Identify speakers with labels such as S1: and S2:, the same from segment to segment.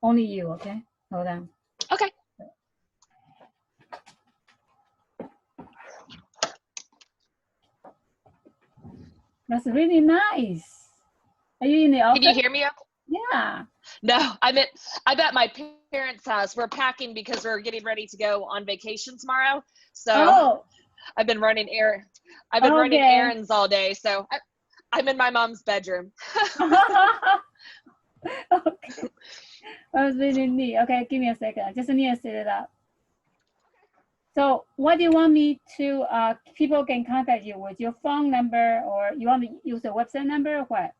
S1: Only you, okay? Hold on.
S2: Okay.
S1: That's really nice. Are you in the office?
S2: Can you hear me?
S1: Yeah.
S2: No, I'm at my parents' house. We're packing because we're getting ready to go on vacation tomorrow. So I've been running errands all day. So I'm in my mom's bedroom.
S1: Okay. That was really neat. Okay, give me a second. I just need to set it up. So what do you want me to, people can contact you with your phone number, or you want to use the website number or what?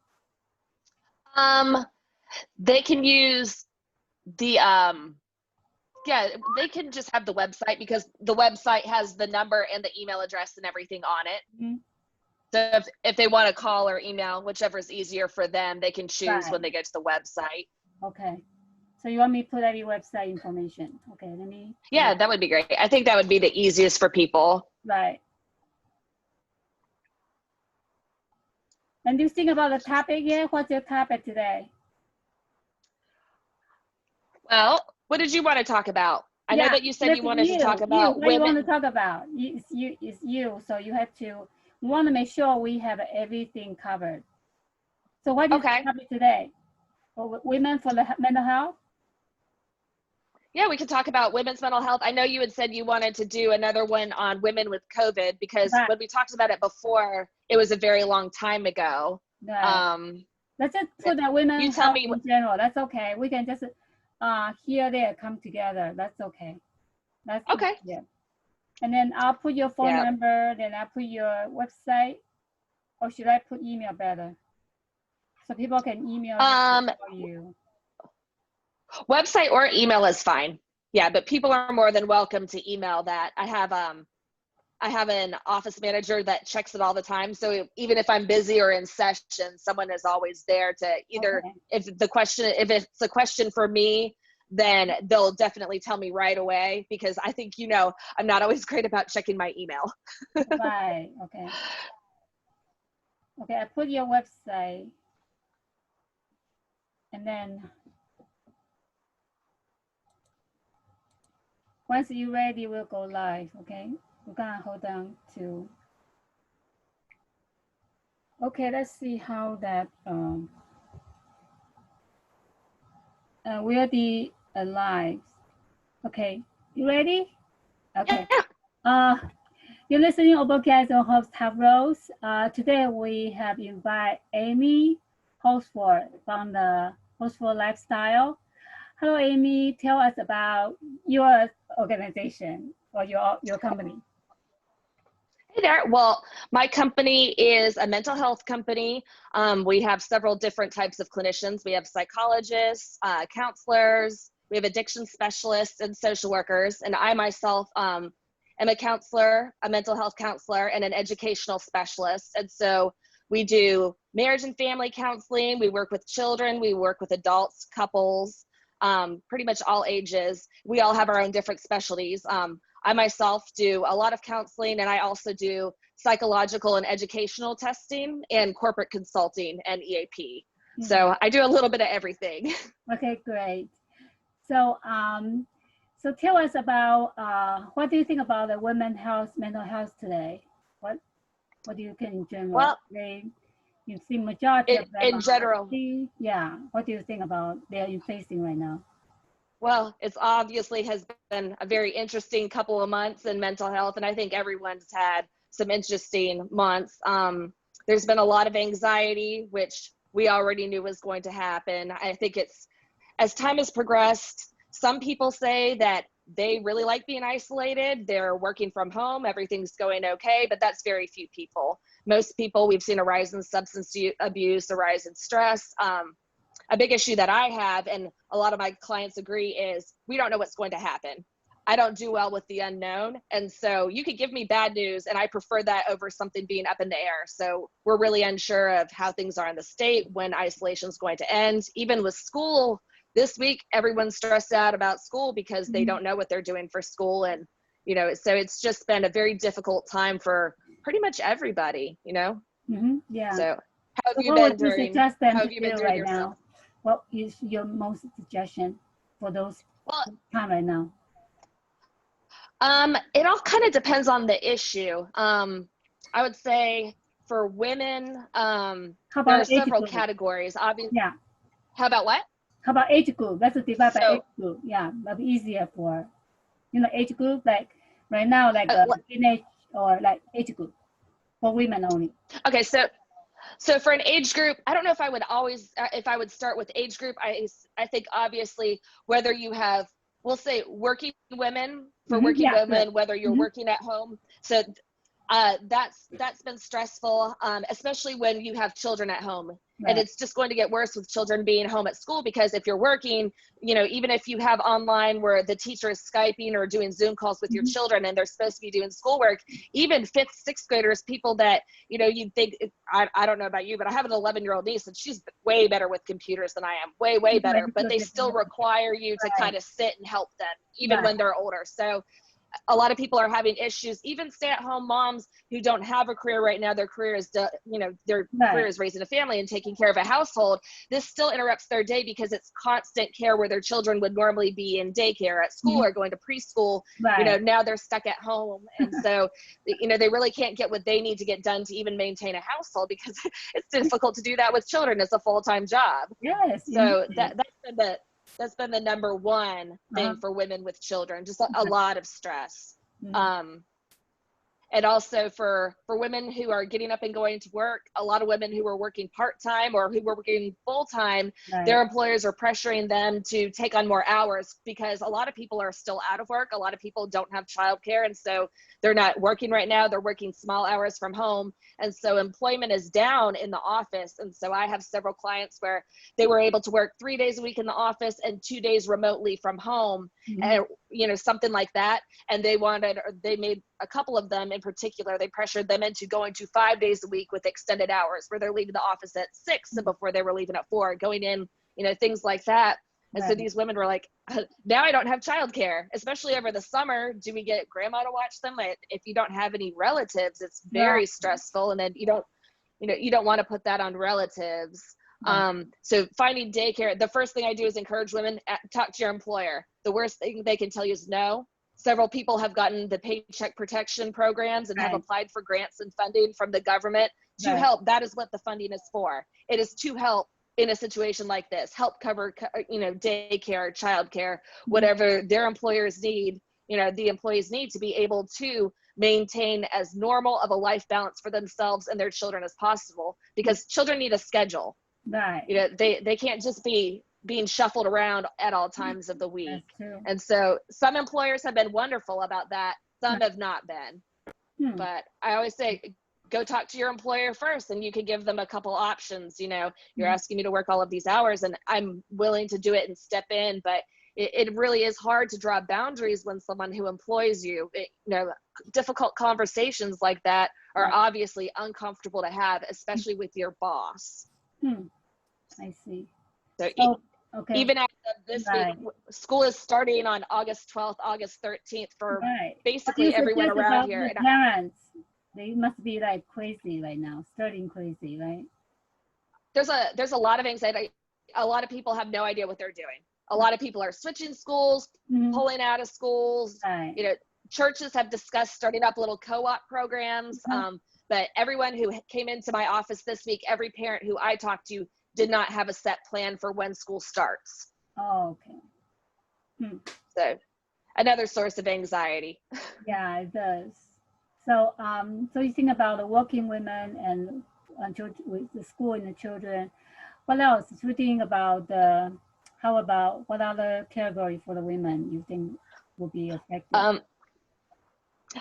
S2: They can use the, yeah, they can just have the website because the website has the number and the email address and everything on it. Mm-hmm. So if they want to call or email, whichever is easier for them, they can choose when they go to the website.
S1: Okay. So you want me to put any website information? Okay, let me.
S2: Yeah, that would be great. I think that would be the easiest for people.
S1: Right. And do you think about the topic yet? What's your topic today?
S2: Well, what did you want to talk about? I know that you said you wanted to talk about
S1: women. What you want to talk about? It's you. So you have to. We want to make sure we have everything covered. So what is the topic today? For women for the mental health?
S2: Yeah, we could talk about women's mental health. I know you had said you wanted to do another one on women with COVID because when we talked about it before, it was a very long time ago.
S1: Right. Let's just put that women health in general. That's okay. We can just here, there, come together. That's okay. That's okay. Yeah. And then I'll put your phone number, then I'll put your website, or should I put email better? So people can email you.
S2: Website or email is fine. Yeah, but people are more than welcome to email that. I have an office manager that checks it all the time. So even if I'm busy or in session, someone is always there to either, if it's a question for me, then they'll definitely tell me right away because I think, I'm not always great about checking my email.
S1: Right, okay. Okay, I put your website and then once you're ready, we'll go live, okay? We're gonna hold on to. Okay, let's see how that, we'll be live. Okay, you ready? Okay. You're listening to Oboe on host Toughrose. Today we have invited Amy Hosford from the Hosford Lifestyle. Hello, Amy. Tell us about your organization or your company.
S2: Hey there. Well, my company is a mental health company. We have several different types of clinicians. We have psychologists, counselors, we have addiction specialists and social workers. And I myself am a counselor, a mental health counselor, and an educational specialist. And so we do marriage and family counseling. We work with children. We work with adults, couples, pretty much all ages. We all have our own different specialties. I myself do a lot of counseling, and I also do psychological and educational testing and corporate consulting and EAP. Mm-hmm. So I do a little bit of everything.
S1: Okay, great. So, so tell us about what do you think about the women's health, mental health today? What do you think in general?
S2: Well,
S1: you see majority of them
S2: in general.
S1: Yeah. What do you think about they're facing right now?
S2: Well, it's obviously has been a very interesting couple of months in mental health, and I think everyone's had some interesting months. There's been a lot of anxiety, which we already knew was going to happen. I think it's, as time has progressed, some people say that they really like being isolated. They're working from home, everything's going okay, but that's very few people. Most people, we've seen a rise in substance abuse, a rise in stress. A big issue that I have, and a lot of my clients agree, is we don't know what's going to happen. I don't do well with the unknown. And so you could give me bad news, and I prefer that over something being up in the air. So we're really unsure of how things are in the state, when isolation is going to end. Even with school this week, everyone's stressed out about school because they don't know what they're doing for school. And, so it's just been a very difficult time for pretty much everybody,
S1: Mm-hmm. Yeah.
S2: So how have you been doing
S1: right yourself? What is your most suggestion? for those
S2: Well,
S1: time right now?
S2: It all kind of depends on the issue. I would say for women, there are several categories. Obviously,
S1: yeah.
S2: How about what?
S1: How about age group? Let's divide by age group. Yeah, that'd be easier for, age group, like right now, like a teenage or like age group for women only.
S2: Okay, so for an age group, I don't know if I would start with age group. I think obviously whether you have, we'll say working women, for working women, whether you're working at home. So that's been stressful, especially when you have children at home. Right. And it's just going to get worse with children being home at school, because if you're working, even if you have online where the teacher is Skyping or doing Zoom calls with your children and they're supposed to be doing schoolwork, even 5th, 6th graders, people that, you'd think, I don't know about you, but I have an 11-year-old niece and she's way better with computers than I am, way better, but they still require you to kind of sit and help them, even when they're older. So a lot of people are having issues, even stay-at-home moms who don't have a career right now. Their career is, career is raising a family and taking care of a household. This still interrupts their day because it's constant care where their children would normally be in daycare, at school, or going to preschool. Now they're stuck at home. And so, they really can't get what they need to get done to even maintain a household, because it's difficult to do that with children as a full-time job.
S1: Yes.
S2: So that's been the number one thing for women with children, just a lot of stress. And also for women who are getting up and going to work, a lot of women who are working part-time or who were working full-time, their employers are pressuring them to take on more hours, because a lot of people are still out of work. A lot of people don't have childcare, and so they're not working right now. They're working small hours from home. And so employment is down in the office. And so I have several clients where they were able to work 3 days a week in the office and 2 days remotely from home, and something like that. And they made a couple of them in particular, they pressured them into going to 5 days a week with extended hours, where they're leaving the office at 6 and before they were leaving at 4, going in, things like that. And so these women were like, now I don't have childcare, especially over the summer. Do we get grandma to watch them? If you don't have any relatives, it's very stressful. And then you don't want to put that on relatives. So finding daycare, the first thing I do is encourage women, talk to your employer. The worst thing they can tell you is no. Several people have gotten the paycheck protection programs and have applied for grants and funding from the government to help. That is what the funding is for. It is to help in a situation like this, help cover, daycare, childcare, whatever their employers need, the employees need to be able to maintain as normal of a life balance for themselves and their children as possible, because children need a schedule. They can't just be being shuffled around at all times of the week. And so some employers have been wonderful about that. Some have not been. But I always say, go talk to your employer first, and you can give them a couple options. You're asking me to work all of these hours and I'm willing to do it and step in, but it really is hard to draw boundaries when someone who employs you, difficult conversations like that are obviously uncomfortable to have, especially with your boss.
S1: I see.
S2: So even after this week, school is starting on August 12th, August 13th for basically everyone around here.
S1: The parents, they must be like crazy right now, starting crazy, right?
S2: There's a lot of anxiety. A lot of people have no idea what they're doing. A lot of people are switching schools, pulling out of schools. Churches have discussed starting up little co-op programs. But everyone who came into my office this week, every parent who I talked to did not have a set plan for when school starts.
S1: Oh, okay.
S2: So another source of anxiety.
S1: Yeah, it does. So, so you think about the working women and with the school and the children. What else? Do you think about how about what other category for the women you think will be affected?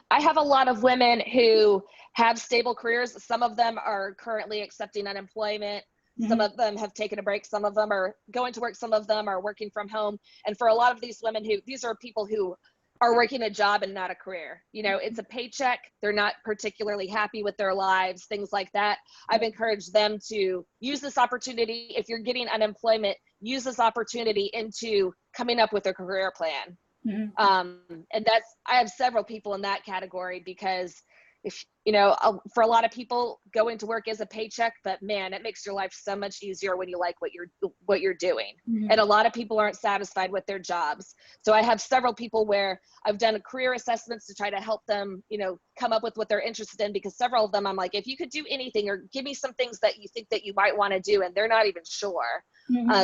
S2: I have a lot of women who have stable careers. Some of them are currently accepting unemployment. Some of them have taken a break. Some of them are going to work. Some of them are working from home. And for a lot of these women these are people who are working a job and not a career. It's a paycheck. They're not particularly happy with their lives, things like that. I've encouraged them to use this opportunity. If you're getting unemployment, use this opportunity into coming up with a career plan. And I have several people in that category, because if you know, for a lot of people, going to work is a paycheck, but man, it makes your life so much easier when you like what you're doing. And a lot of people aren't satisfied with their jobs. So I have several people where I've done career assessments to try to help them, you know, come up with what they're interested in, because several of them, I'm like, if you could do anything, or give me some things that you think that you might want to do, and they're not even sure.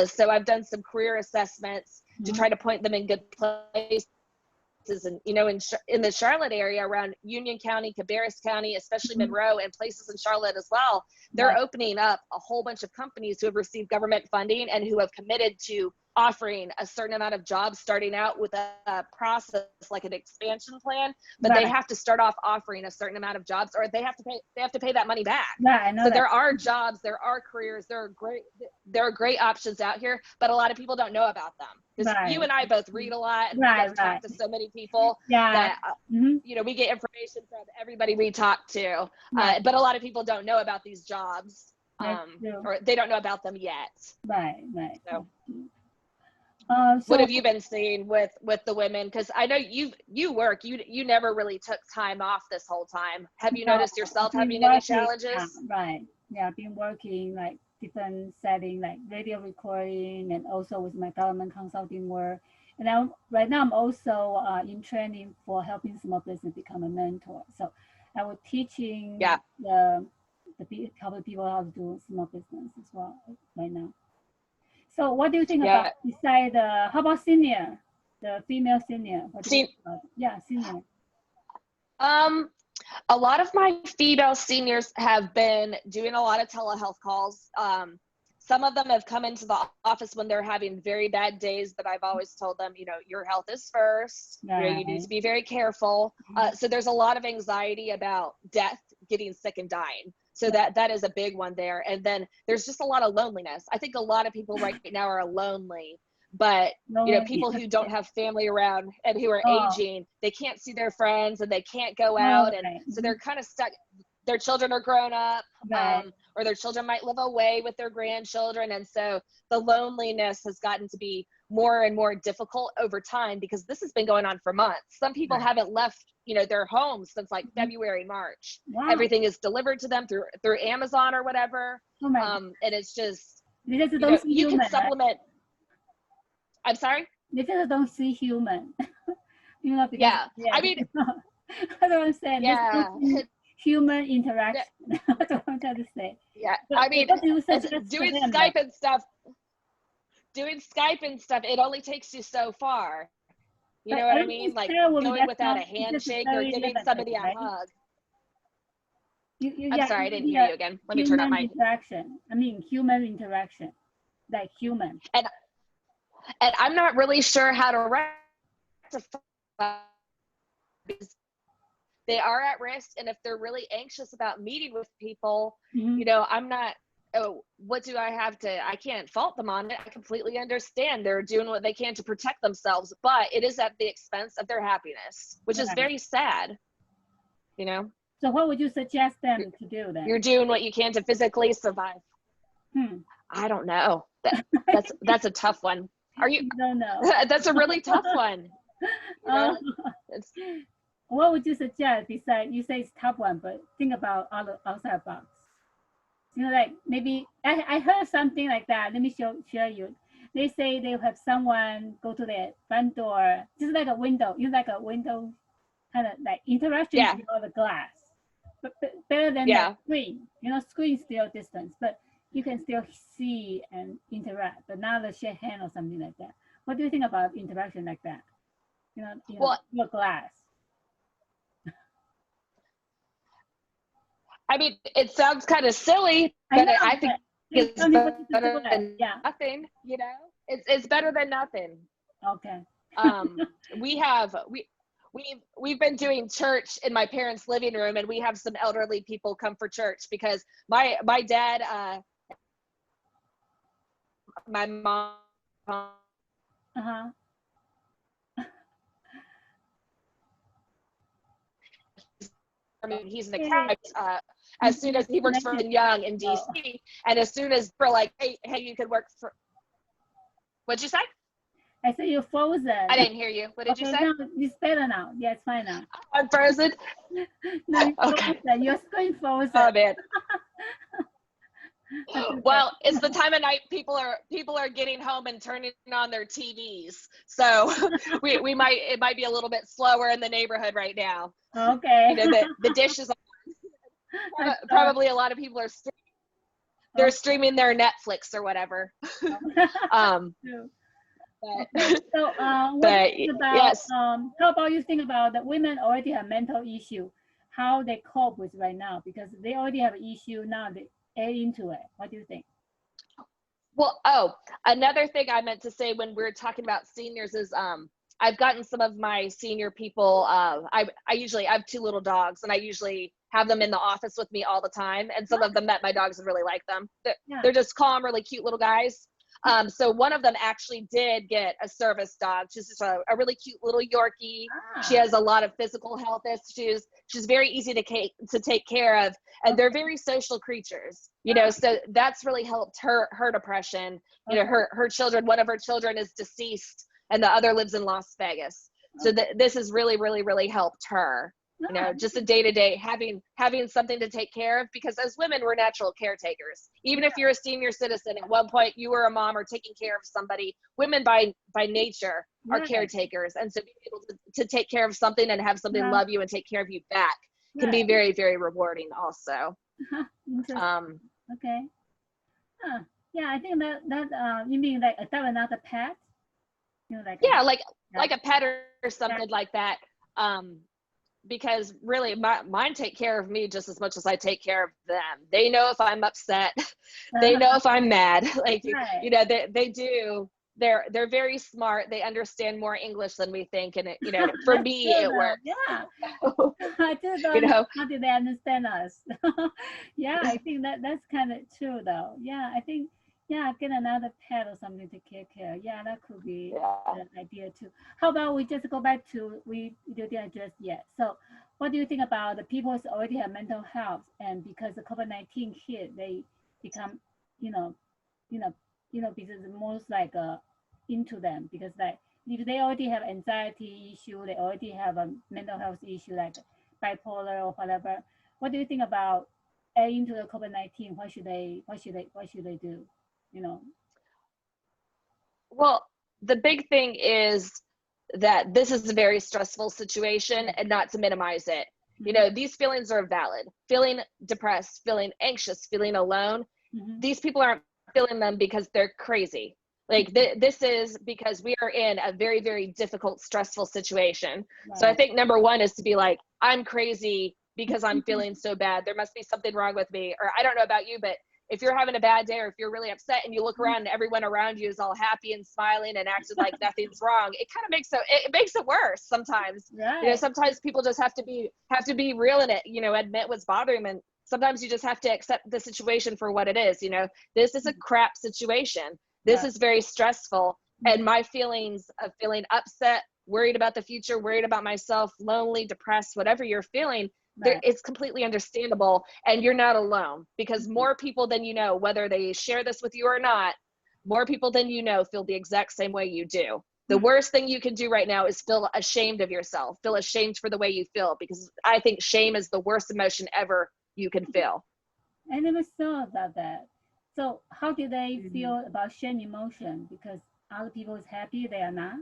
S2: So I've done some career assessments to try to point them in good places. And, you know, in the Charlotte area, around Union County, Cabarrus County, especially Monroe, and places in Charlotte as well, they're opening up a whole bunch of companies who have received government funding and who have committed to offering a certain amount of jobs, starting out with a process like an expansion plan, but they have to start off offering a certain amount of jobs, or they have to pay that money back.
S1: I know
S2: so
S1: that.
S2: There are jobs, there are careers, there are great options out here, but a lot of people don't know about them, because you and I both read a lot, and we get to talk to so many people that you know, we get information from everybody we talk to, but a lot of people don't know about these jobs, or they don't know about them yet. So what have you been seeing with the women? Because I know you work, you never really took time off this whole time. Have you noticed yourself having any challenges?
S1: I've been working like different settings, like radio recording, and also with my government consulting work. And right now I'm also in training for helping small business become a mentor. So I was teaching the couple people how to do small business as well right now. So what do you think about beside how about senior, the female senior? Senior.
S2: A lot of my female seniors have been doing a lot of telehealth calls. Some of them have come into the office when they're having very bad days, but I've always told them, you know, your health is first. You know, you need to be very careful. So there's a lot of anxiety about death, getting sick and dying. So that is a big one there. And then there's just a lot of loneliness. I think a lot of people right now are lonely, but you know, people who don't have family around and who are aging, they can't see their friends and they can't go out. And so they're kind of stuck. Their children are grown up, or their children might live away with their grandchildren. And so the loneliness has gotten to be more and more difficult over time, because this has been going on for months. Some people haven't left, you know, their homes since like February, March. Everything is delivered to them through Amazon or whatever. And it's just, you know, you can supplement. I'm sorry?
S1: They just don't see human. You know, because,
S2: I mean,
S1: I don't understand. Human interaction. That's what I'm trying to say. But
S2: I mean, doing Skype and stuff, it only takes you so far. You know what I mean? Like going without a handshake or giving somebody a hug. I'm sorry, I didn't hear you again. Let me turn on my
S1: interaction. I mean, human interaction, like human.
S2: And I'm not really sure how to rectify, because they are at risk. And if they're really anxious about meeting with people, you know, I'm not, what do I have to, I can't fault them on it. I completely understand. They're doing what they can to protect themselves, but it is at the expense of their happiness, which is very sad, you know?
S1: So what would you suggest them to do then?
S2: You're doing what you can to physically survive. I don't know. That's a tough one. Are you?
S1: I don't know.
S2: That's a really tough one. You know?
S1: What would you suggest besides, you say it's a tough one, but think about outside box. You know, like maybe, I heard something like that. Let me share you. They say they have someone go to their front door, just like a window, use like a window kind of like interaction with the glass. But better than the screen. You know, screen is still distance, but you can still see and interact, but not a shake hand or something like that. What do you think about interaction like that? You know, your glass.
S2: I mean, it sounds kind of silly, but I think it's better than nothing. You know, it's better than nothing.
S1: Okay.
S2: We've been doing church in my parents' living room, and we have some elderly people come for church because my dad, my mom. I mean, he's an accountant. As soon as he works for Young in DC, and as soon as we're like, hey, you could work for. What'd you say?
S1: I said you're frozen.
S2: I didn't hear you. What did you say?
S1: No, it's better now. Yeah, it's fine now.
S2: I'm frozen.
S1: No, you're
S2: Okay.
S1: frozen. Your screen frozen.
S2: Oh man. Well, it's the time of night people are getting home and turning on their TVs. So it might be a little bit slower in the neighborhood right now.
S1: Okay.
S2: You know, the dish is probably a lot of people are they're streaming their Netflix or whatever.
S1: Okay. So what do you think about
S2: yes.
S1: how about you think about the women already have mental issue, how they cope with right now, because they already have an issue now, they add into it. What do you think?
S2: Well, another thing I meant to say when we were talking about seniors is I've gotten some of my senior people, I have 2 little dogs, and I usually have them in the office with me all the time, and some of them met my dogs and really like them. They're just calm, really cute little guys. So one of them actually did get a service dog. She's just a really cute little Yorkie. She has a lot of physical health issues. She's very easy to take care of, and they're very social creatures, you know, so that's really helped her depression. You know, her children, one of her children is deceased and the other lives in Las Vegas. So this has really helped her. You know, just a day-to-day having something to take care of, because as women, we're natural caretakers. Even if you're a senior citizen, at one point you were a mom or taking care of somebody. Women by nature are caretakers, and so being able to take care of something and have something love you and take care of you back can be very rewarding also.
S1: Okay. Yeah, I think that you mean like adopt another pet? You know,
S2: like a pet or something like that. Because really mine take care of me just as much as I take care of them. They know if I'm upset, they know if I'm mad, like, you know, they do. They're very smart. They understand more English than we think. And you know, for me, it works.
S1: Yeah. I just don't know how do they understand us. Yeah, I think that's kind of true though. Yeah, I think, yeah, get another pet or something to take care. Yeah, that could be an idea too. How about we just go back to, we didn't address yet. So what do you think about the people who already have mental health, and because the COVID-19 hit, they become, because most like into them, because like if they already have anxiety issue, they already have a mental health issue like bipolar or whatever. What do you think about into the COVID-19? What should they do? You know?
S2: Well, the big thing is that this is a very stressful situation, and not to minimize it. You know, these feelings are valid. Feeling depressed, feeling anxious, feeling alone. These people aren't feeling them because they're crazy. Like this is because we are in a very difficult, stressful situation. So I think number one is to be like, I'm crazy because I'm feeling so bad. There must be something wrong with me. Or I don't know about you, but if you're having a bad day, or if you're really upset and you look around and everyone around you is all happy and smiling and acting like nothing's wrong, it kind of makes it worse sometimes. You know, sometimes people just have to be real in it, you know, admit what's bothering them. And sometimes you just have to accept the situation for what it is. You know, this is a crap situation. This is very stressful. And my feelings of feeling upset, worried about the future, worried about myself, lonely, depressed, whatever you're feeling, it's completely understandable, and you're not alone, because more people than you know, whether they share this with you or not, more people than you know feel the exact same way you do. The worst thing you can do right now is feel ashamed of yourself, feel ashamed for the way you feel, because I think shame is the worst emotion ever you can feel.
S1: I never thought about that. So how do they feel about shame emotion? Because other people is happy, they are not.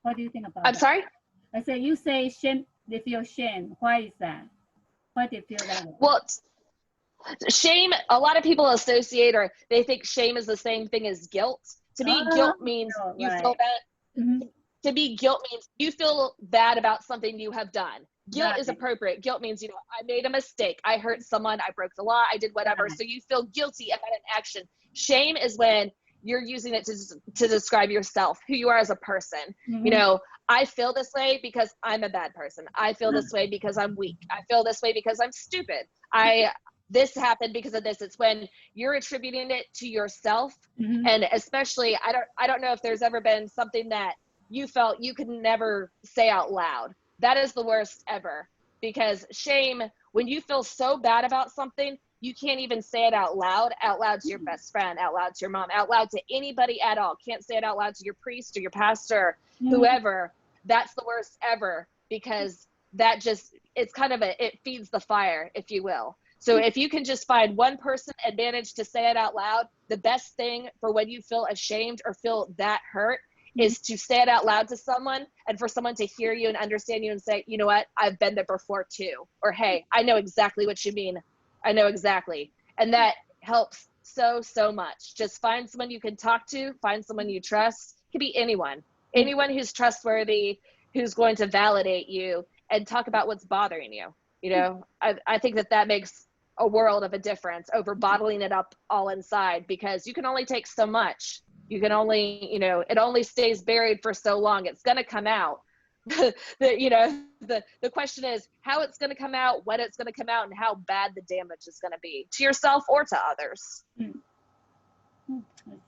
S1: What do you think about that?
S2: I'm sorry?
S1: I said, you say shame, they feel shame. Why is that? Why do they feel that way?
S2: Well, shame, a lot of people associate, or they think shame is the same thing as guilt. To me, guilt means you feel bad. To me, guilt means you feel bad about something you have done. Guilt is appropriate. Guilt means, you know, I made a mistake. I hurt someone. I broke the law. I did whatever. So you feel guilty about an action. Shame is when you're using it to describe yourself, who you are as a person. You know, I feel this way because I'm a bad person. I feel this way because I'm weak. I feel this way because I'm stupid. This happened because of this. It's when you're attributing it to yourself. And especially, I don't know if there's ever been something that you felt you could never say out loud. That is the worst ever, because shame, when you feel so bad about something, you can't even say it out loud to your best friend, out loud to your mom, out loud to anybody at all. Can't say it out loud to your priest or your pastor, whoever. That's the worst ever, because that just, it's kind of it feeds the fire, if you will. So if you can just find one person and manage to say it out loud, the best thing for when you feel ashamed or feel that hurt is to say it out loud to someone, and for someone to hear you and understand you and say, you know what, I've been there before too. Or, hey, I know exactly what you mean. I know exactly. And that helps so, so much. Just find someone you can talk to, find someone you trust. It could be anyone who's trustworthy, who's going to validate you and talk about what's bothering you. You know, I think that makes a world of a difference over bottling it up all inside, because you can only take so much. You can only, you know, it only stays buried for so long. It's going to come out. The question is how it's going to come out, when it's going to come out, and how bad the damage is going to be to yourself or to others.
S1: I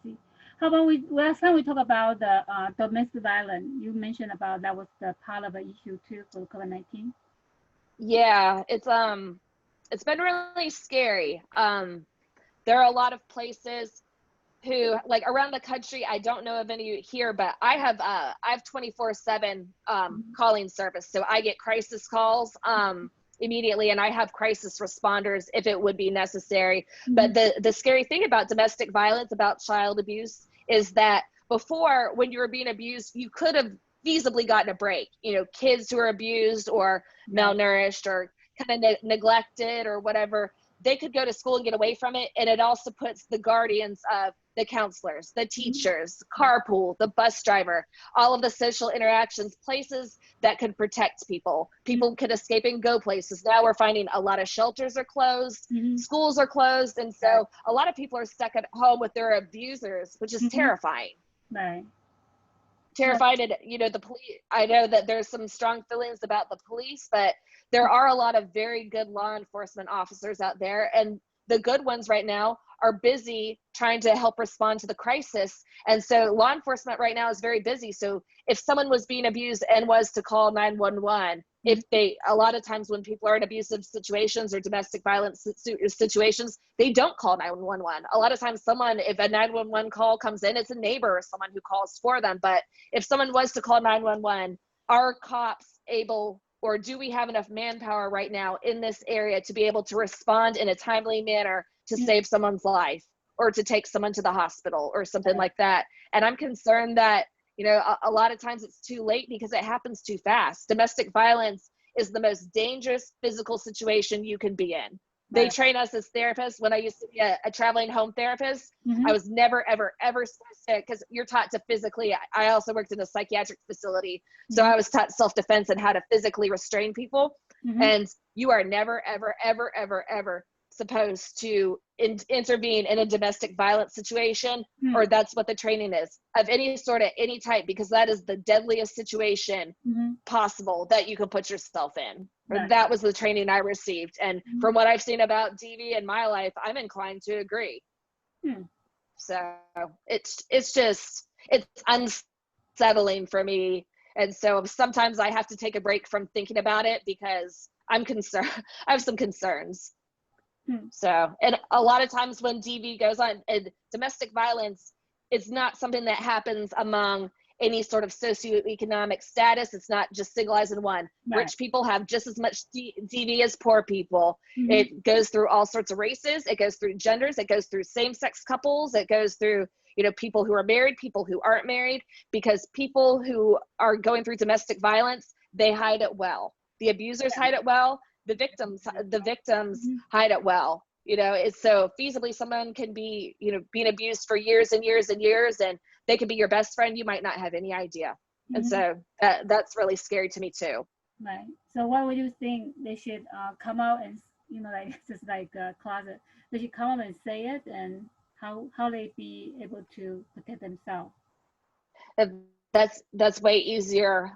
S1: see. How about last time we talked about the domestic violence. You mentioned about that was the part of the issue too for COVID-19.
S2: Yeah, it's been really scary. There are a lot of places who, like, around the country, I don't know of any here, but I have 24/7 calling service. So I get crisis calls immediately, and I have crisis responders if it would be necessary. But the scary thing about domestic violence, about child abuse, is that before, when you were being abused, you could have feasibly gotten a break. You know, kids who are abused or malnourished or kind of neglected or whatever, they could go to school and get away from it. And it also puts the guardians of the counselors, the teachers, carpool, the bus driver, all of the social interactions, places that could protect people. People could escape and go places. Now we're finding a lot of shelters are closed, schools are closed. And so a lot of people are stuck at home with their abusers, which is terrifying.
S1: Right.
S2: Terrified. And, you know, the police, I know that there's some strong feelings about the police, but there are a lot of very good law enforcement officers out there, and the good ones right now are busy trying to help respond to the crisis. And so law enforcement right now is very busy. So if someone was being abused and was to call 911, a lot of times when people are in abusive situations or domestic violence situations, they don't call 911. A lot of times if a 911 call comes in, it's a neighbor or someone who calls for them. But if someone was to call 911, are cops able, or do we have enough manpower right now in this area to be able to respond in a timely manner to save someone's life or to take someone to the hospital or something like that? And I'm concerned that, you know, a lot of times it's too late because it happens too fast. Domestic violence is the most dangerous physical situation you can be in. They train us as therapists. When I used to be a traveling home therapist, I was never, ever, ever supposed to, because you're taught to physically, I also worked in a psychiatric facility. So I was taught self-defense and how to physically restrain people. And you are never, ever, ever, ever, ever supposed to intervene in a domestic violence situation, or that's what the training is, of any sort, of any type, because that is the deadliest situation possible that you can put yourself in. That was the training I received. And from what I've seen about DV in my life, I'm inclined to agree. So it's unsettling for me. And so sometimes I have to take a break from thinking about it because I'm concerned. I have some concerns. So, and a lot of times when DV goes on, and domestic violence, it's not something that happens among any sort of socioeconomic status. It's not just single eyes in one. Rich people have just as much DV as poor people. It goes through all sorts of races. It goes through genders. It goes through same-sex couples. It goes through, you know, people who are married, people who aren't married, because people who are going through domestic violence, they hide it well. The abusers hide it well. The victims hide it well. You know, it's so feasibly someone can be, you know, being abused for years and years and years, and they could be your best friend. You might not have any idea. And so that's really scary to me too.
S1: Right. So what would you think they should come out and, you know, like just like a closet, they should come out and say it, and how they be able to protect themselves?
S2: That's way easier.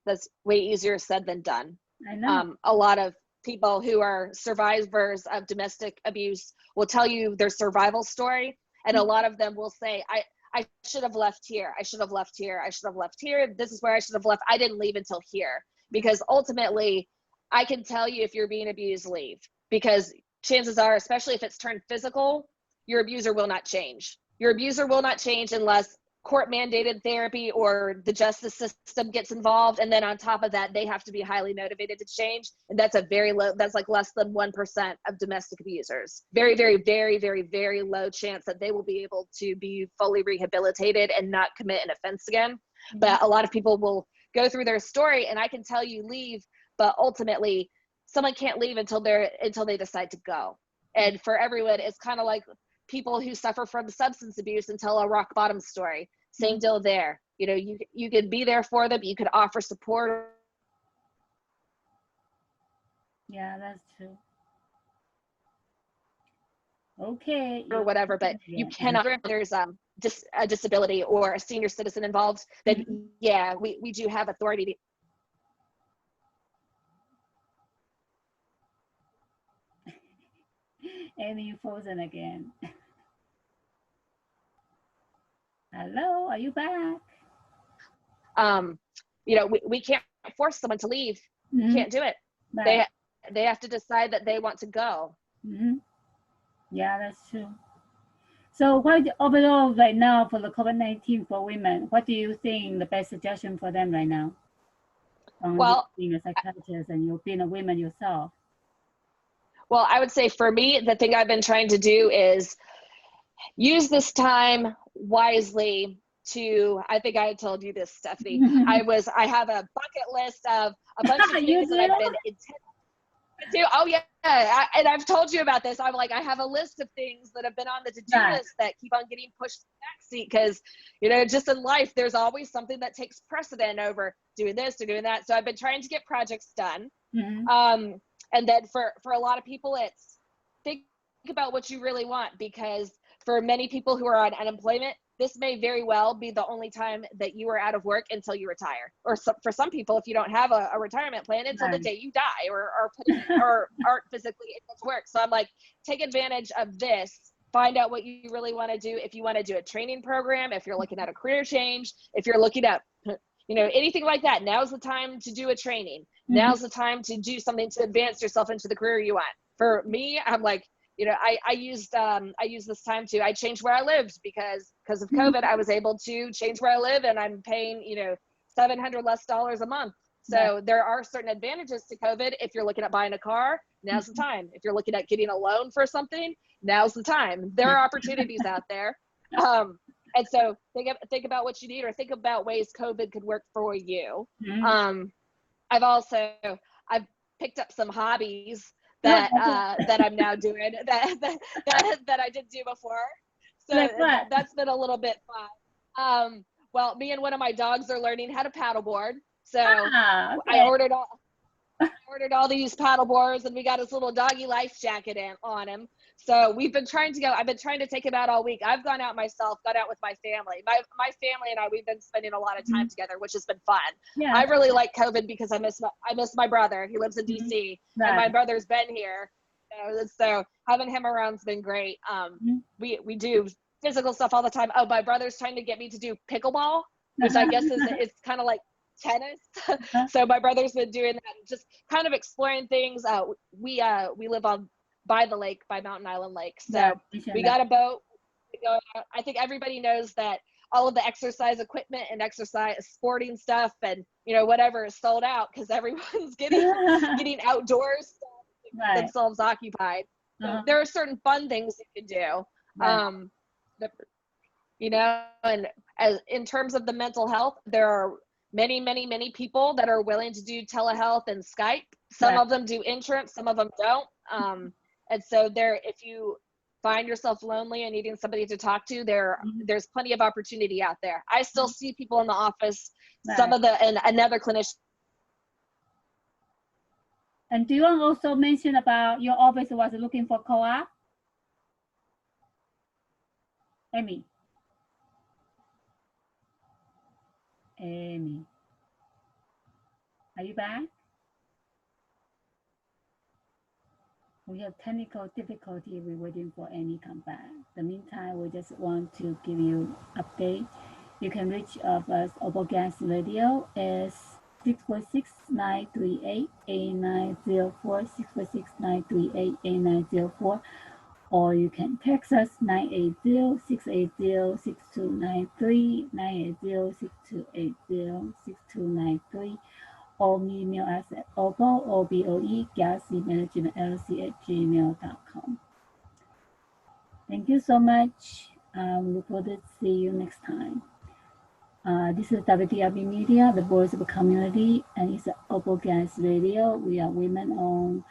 S2: That's way easier said than done.
S1: I know.
S2: A lot of people who are survivors of domestic abuse will tell you their survival story. And a lot of them will say, I should have left here. I should have left here. I should have left here. This is where I should have left. I didn't leave until here. Because ultimately, I can tell you if you're being abused, leave. Because chances are, especially if it's turned physical, your abuser will not change. Your abuser will not change unless court mandated therapy or the justice system gets involved. And then on top of that, they have to be highly motivated to change. And that's a very low, that's like less than 1% of domestic abusers. Very, very, very, very, very low chance that they will be able to be fully rehabilitated and not commit an offense again. But a lot of people will go through their story and I can tell you leave, but ultimately someone can't leave until they decide to go. And for everyone, it's kind of like people who suffer from substance abuse and tell a rock bottom story. Same deal there. You know, you could be there for them. You could offer support.
S1: Yeah, that's true. Okay.
S2: Or whatever, but you cannot, if there's just a disability or a senior citizen involved, then yeah, we do have authority to.
S1: Amy, you frozen again. Hello, are you back?
S2: You know, we can't force someone to leave. Can't do it. Right. They have to decide that they want to go.
S1: Yeah, that's true. So what overall right now for the COVID-19 for women, what do you think the best suggestion for them right now?
S2: Well,
S1: being a psychiatrist and you being a woman yourself.
S2: Well, I would say for me, the thing I've been trying to do is use this time wisely to, I think I told you this, Stephanie. I have a bucket list of a bunch of things that I've been intending to do. Oh yeah, and I've told you about this. I'm like, I have a list of things that have been on the to-do list that keep on getting pushed to the backseat because, you know, just in life, there's always something that takes precedent over doing this or doing that. So I've been trying to get projects done. And then for a lot of people, it's think about what you really want, because for many people who are on unemployment, this may very well be the only time that you are out of work until you retire. Or for some people, if you don't have a retirement plan, until the day you die or aren't physically able to work. So I'm like, take advantage of this. Find out what you really want to do. If you want to do a training program, if you're looking at a career change, if you're looking at, you know, anything like that, now's the time to do a training. Now's the time to do something to advance yourself into the career you want. For me, I'm like, you know, I used this time I changed where I lived because of COVID. I was able to change where I live, and I'm paying, you know, $700 less a month. So there are certain advantages to COVID. If you're looking at buying a car, now's the time. If you're looking at getting a loan for something, now's the time. There are opportunities out there. And so think about what you need, or think about ways COVID could work for you. I've picked up some hobbies that I'm now doing that I didn't do before. So that's been a little bit fun. Well, me and one of my dogs are learning how to paddleboard. So I ordered all these paddle boards, and we got his little doggy life jacket on him. So I've been trying to take him out all week. I've gone out myself, got out with my family. My family and we've been spending a lot of time together, which has been fun. Yeah. I really like COVID because I miss my brother. He lives in DC, and my brother's been here. So having him around's been great. We do physical stuff all the time. Oh, my brother's trying to get me to do pickleball, which I guess it's kind of like tennis. So my brother's been doing that, just kind of exploring things. We live by the lake, by Mountain Island Lake. So we got a boat. We go out. I think everybody knows that all of the exercise equipment and exercise sporting stuff and, you know, whatever is sold out because everyone's getting outdoors to keep themselves occupied. So there are certain fun things you can do. You know, and in terms of the mental health, there are many people that are willing to do telehealth and Skype. Some of them do insurance, some of them don't. And so if you find yourself lonely and needing somebody to talk to, there's plenty of opportunity out there. I still see people in the office, and another clinician.
S1: And do you want to also mention about your office was looking for co-op? Amy, are you back? We have technical difficulty. We're waiting for Amy to come back. In the meantime, we just want to give you update. You can reach us. Oboe Radio is 646-938-8904, 646-938-8904, or you can text us 980-680-6293, 980-6280-6293, or email us at Oboe, O-B-O-E, galaxymanagement@gmail.com. Thank you so much. Look forward to see you next time. This is WDRBmedia, the voice of the community, and it's Oboe Gas Radio. We are women-owned.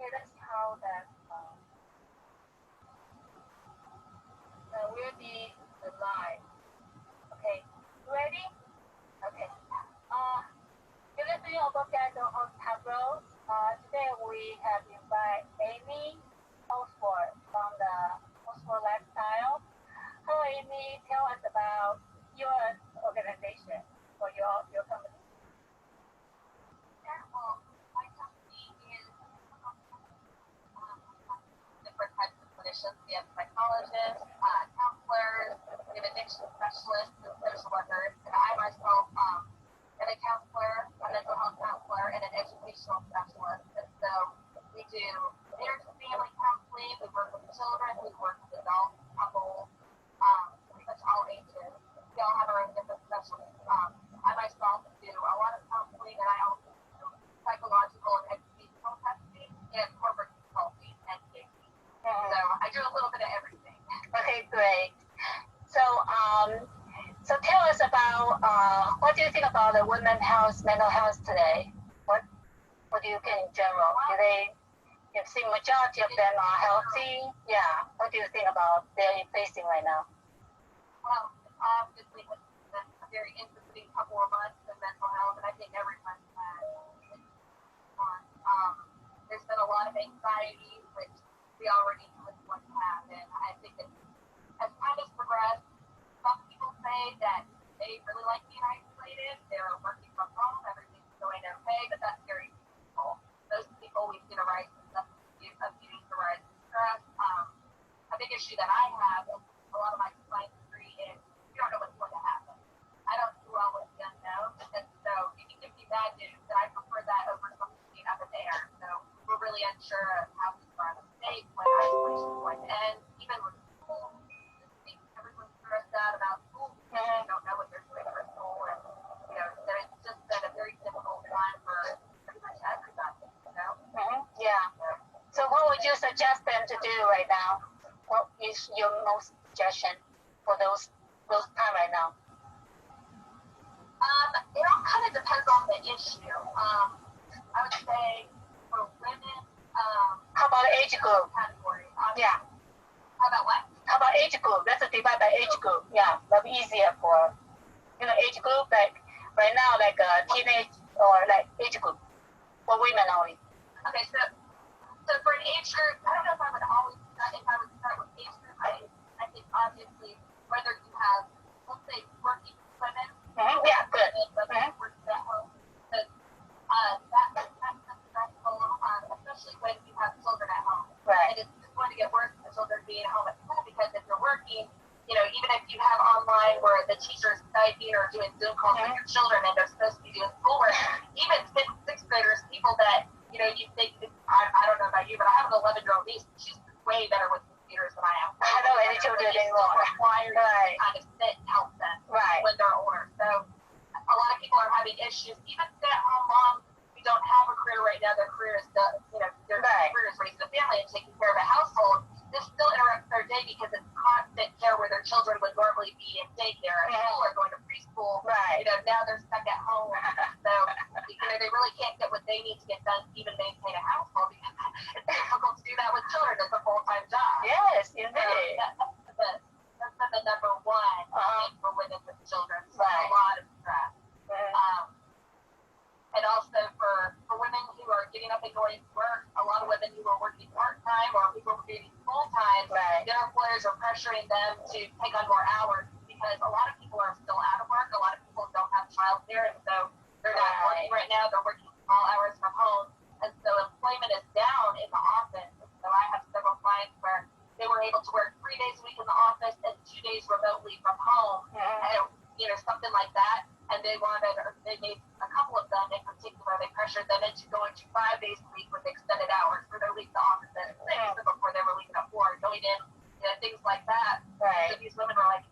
S1: Okay, let's see how that will be live. Okay, ready? Okay. You're listening to podcast on Toughrose. Today we have invited Amy Hosford from the Hosford Lifestyle. Hello, Amy. Tell us about your organization or your company.
S3: Yeah, well, my company is different types of clinicians. We have psychologists, counselors, we have addiction specialists, and social workers. And I myself am a counselor, a mental health counselor, and an educational specialist. And so we do marriage and family counseling. We work with children. We work with adults, couples, pretty much all ages. We all have our own different specialties. I myself do a lot of counseling, and I also do psychological and educational testing and corporate consulting and safety. So I do a little bit of everything.
S1: Okay, great. So tell us about what do you think about the women's health, mental health today? What do you think in general? Do they? You see, majority of them are healthy. Yeah. What do you think about they're facing right now?
S3: Well, obviously, it's been a very interesting couple of months in mental health, and I think everyone's had there's been a lot of anxiety, which we already knew was going to happen. I think that as time has progressed, some people say that they really like being isolated. They're working from home, everything's going okay, but that's very people. Those people, we've seen a rise in substance abuse, a rise in stress. A big issue that I have, and a lot of my clients agree, is you don't know what's going to happen. I don't do well with the unknown, and so if you give me bad news, then I prefer that over something up in the air. So we're really unsure of how things are in the state, when isolation is going to end, even with school. Everyone's stressed out about school because they don't know what they're doing for school, and it's just been a very difficult time for pretty much everybody.
S1: Yeah. So what would you suggest them to do right now? What is your most suggestion for those time right now?
S3: It all kind of depends on the issue. I would say for women,
S1: how about age group?
S3: Category.
S1: Yeah.
S3: How about what?
S1: How about age group? Let's divide by age group. Yeah, that'll be easier for age group, like right now, like teenage or like age group for women only.
S3: Okay, so for an age group, I don't know if I would start with age group. I think obviously whether you have, let's say, working women.
S1: Yeah, good.
S3: Working at home, because that's stressful, especially when you have children at home.
S1: Right.
S3: And it's just going to get worse with the children being home at school, because if you're working, even if you have online where the teacher's Skyping or doing Zoom calls with your children and they're supposed to be doing schoolwork, even fifth, sixth graders, people that, you think, I don't know about you, but I have an 11-year-old niece. She's way better with computers than I am.
S1: I don't know any children anymore.
S3: Required to kind of sit and help them when they're older. So a lot of people are having issues. Even stay-at-home moms who don't have a career right now, their career is their career is raising a family and taking care of a household. This still interrupts their day because it's constant care where their children would normally be in daycare at school or going to preschool.
S1: Right.
S3: Now they're stuck at home. So they really can't get what they need to get done to even maintain a household, because it's difficult to do that with children. It's a full-time job.
S1: Yes, indeed.
S3: That's the number one thing for women with children. So
S1: Right.
S3: a lot of stress. And also for women who are getting up and going to work, a lot of women who are working part-time or who are working full-time, their employers are pressuring them to take on more hours, because a lot of people are still out of work. A lot of people don't have childcare, and so they're not working right now. They're working small hours from home, and so employment is down in the office. And so I have several clients where they were able to work 3 days a week in the office and 2 days remotely from home, and something like that. And they made a couple of them in particular, they pressured them into going to 5 days a week with extended hours, where they're leaving the office at 6 before they were leaving at 4, going in, things like that.
S1: Right.
S3: So these women were like,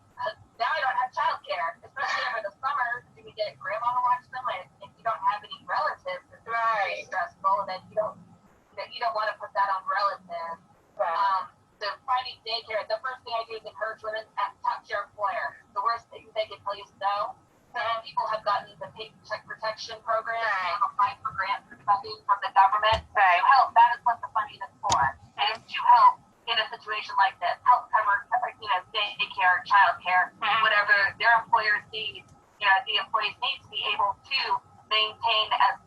S3: now I don't have childcare, especially over the summer. Do we get grandma to watch them? And if you don't have any relatives, it's very stressful, and then you don't want to put that on relatives.
S1: Right.
S3: So finding daycare, the first thing I do is encourage women to talk to your employer. The worst thing they can tell you is no. Some people have gotten the Paycheck Protection Program, and have applied for grants or funding from the government.
S1: Right.
S3: Hell, that is what the funding childcare, whatever their employers need, the employees need to be able to maintain as